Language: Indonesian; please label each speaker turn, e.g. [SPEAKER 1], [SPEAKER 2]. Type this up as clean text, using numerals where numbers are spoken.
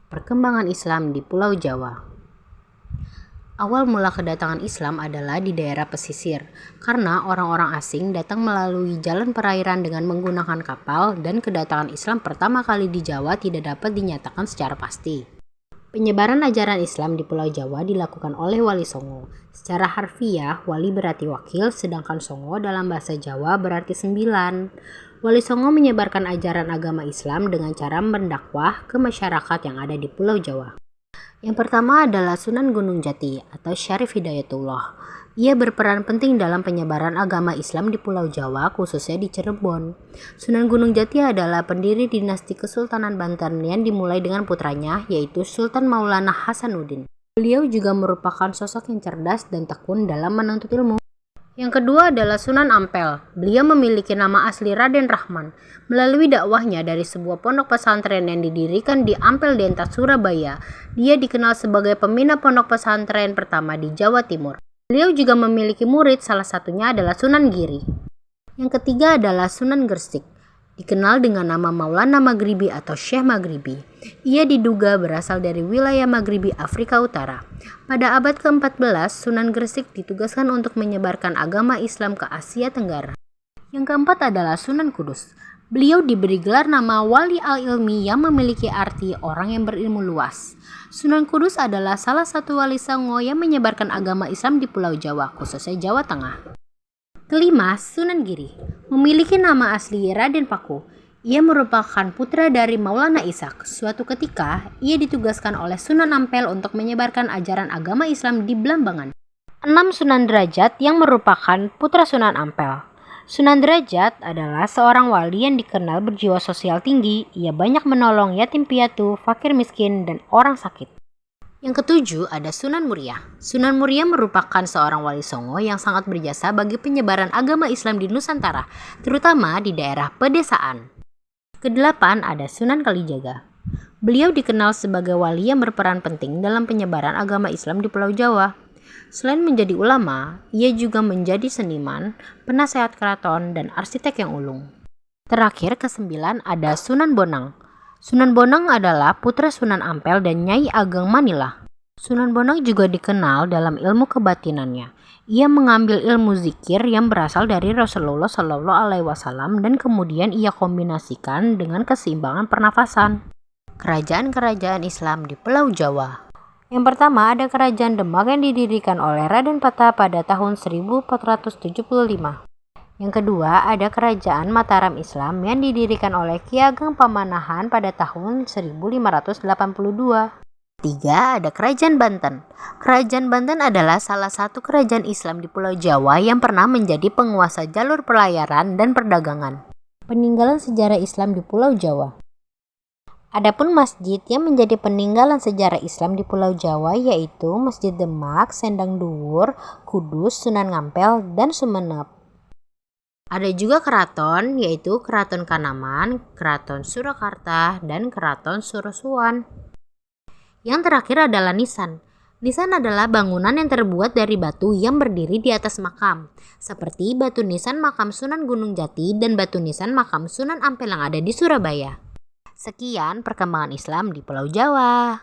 [SPEAKER 1] Perkembangan Islam di Pulau Jawa. Awal mula kedatangan Islam adalah di daerah pesisir, karena orang-orang asing datang melalui jalan perairan dengan menggunakan kapal, dan kedatangan Islam pertama kali di Jawa tidak dapat dinyatakan secara pasti. Penyebaran ajaran Islam di Pulau Jawa dilakukan oleh Wali Songo. Secara harfiah, wali berarti wakil, sedangkan Songo dalam bahasa Jawa berarti 9. Wali Songo menyebarkan ajaran agama Islam dengan cara mendakwah ke masyarakat yang ada di Pulau Jawa. Yang pertama adalah Sunan Gunung Jati atau Syarif Hidayatullah. Ia berperan penting dalam penyebaran agama Islam di Pulau Jawa, khususnya di Cirebon. Sunan Gunung Jati adalah pendiri dinasti Kesultanan Banten yang dimulai dengan putranya, yaitu Sultan Maulana Hasanuddin. Beliau juga merupakan sosok yang cerdas dan tekun dalam menuntut ilmu. Yang kedua adalah Sunan Ampel. Beliau memiliki nama asli Raden Rahman. Melalui dakwahnya dari sebuah pondok pesantren yang didirikan di Ampel Dentas, Surabaya, dia dikenal sebagai pembina pondok pesantren pertama di Jawa Timur. Beliau juga memiliki murid, salah satunya adalah Sunan Giri. Yang ketiga adalah Sunan Gresik. Dikenal dengan nama Maulana Maghribi atau Syekh Maghribi. Ia diduga berasal dari wilayah Maghribi Afrika Utara. Pada abad ke-14, Sunan Gresik ditugaskan untuk menyebarkan agama Islam ke Asia Tenggara. Yang keempat adalah Sunan Kudus. Beliau diberi gelar nama Wali Al-Ilmi yang memiliki arti orang yang berilmu luas. Sunan Kudus adalah salah satu wali Songo yang menyebarkan agama Islam di Pulau Jawa, khususnya Jawa Tengah. Kelima, Sunan Giri. Memiliki nama asli Raden Paku. Ia merupakan putra dari Maulana Ishak. Suatu ketika, ia ditugaskan oleh Sunan Ampel untuk menyebarkan ajaran agama Islam di Blambangan. 6. Sunan Derajat yang merupakan putra Sunan Ampel. Sunan Derajat adalah seorang wali yang dikenal berjiwa sosial tinggi. Ia banyak menolong yatim piatu, fakir miskin, dan orang sakit. Yang ketujuh ada Sunan Muria. Sunan Muria merupakan seorang wali Songo yang sangat berjasa bagi penyebaran agama Islam di Nusantara, terutama di daerah pedesaan. Kedelapan ada Sunan Kalijaga. Beliau dikenal sebagai wali yang berperan penting dalam penyebaran agama Islam di Pulau Jawa. Selain menjadi ulama, ia juga menjadi seniman, penasehat keraton, dan arsitek yang ulung. Terakhir, kesembilan ada Sunan Bonang. Sunan Bonang adalah putra Sunan Ampel dan Nyai Ageng Manila. Sunan Bonang juga dikenal dalam ilmu kebatinannya. Ia mengambil ilmu zikir yang berasal dari Rasulullah SAW dan kemudian ia kombinasikan dengan keseimbangan pernafasan. Kerajaan-kerajaan Islam di Pulau Jawa. Yang pertama ada Kerajaan Demak yang didirikan oleh Raden Patah pada tahun 1475. Yang kedua ada Kerajaan Mataram Islam yang didirikan oleh Ki Ageng Pamanahan pada tahun 1582. Tiga ada Kerajaan Banten. Kerajaan Banten adalah salah satu kerajaan Islam di Pulau Jawa yang pernah menjadi penguasa jalur pelayaran dan perdagangan. Peninggalan sejarah Islam di Pulau Jawa. Adapun masjid yang menjadi peninggalan sejarah Islam di Pulau Jawa yaitu Masjid Demak, Sendang Duwur, Kudus, Sunan Ngampel, dan Sumenep. Ada juga keraton, yaitu Keraton Kanaman, Keraton Surakarta, dan Keraton Surosuwan. Yang terakhir adalah nisan. Nisan adalah bangunan yang terbuat dari batu yang berdiri di atas makam, seperti batu nisan makam Sunan Gunung Jati dan batu nisan makam Sunan Ampel yang ada di Surabaya. Sekian perkembangan Islam di Pulau Jawa.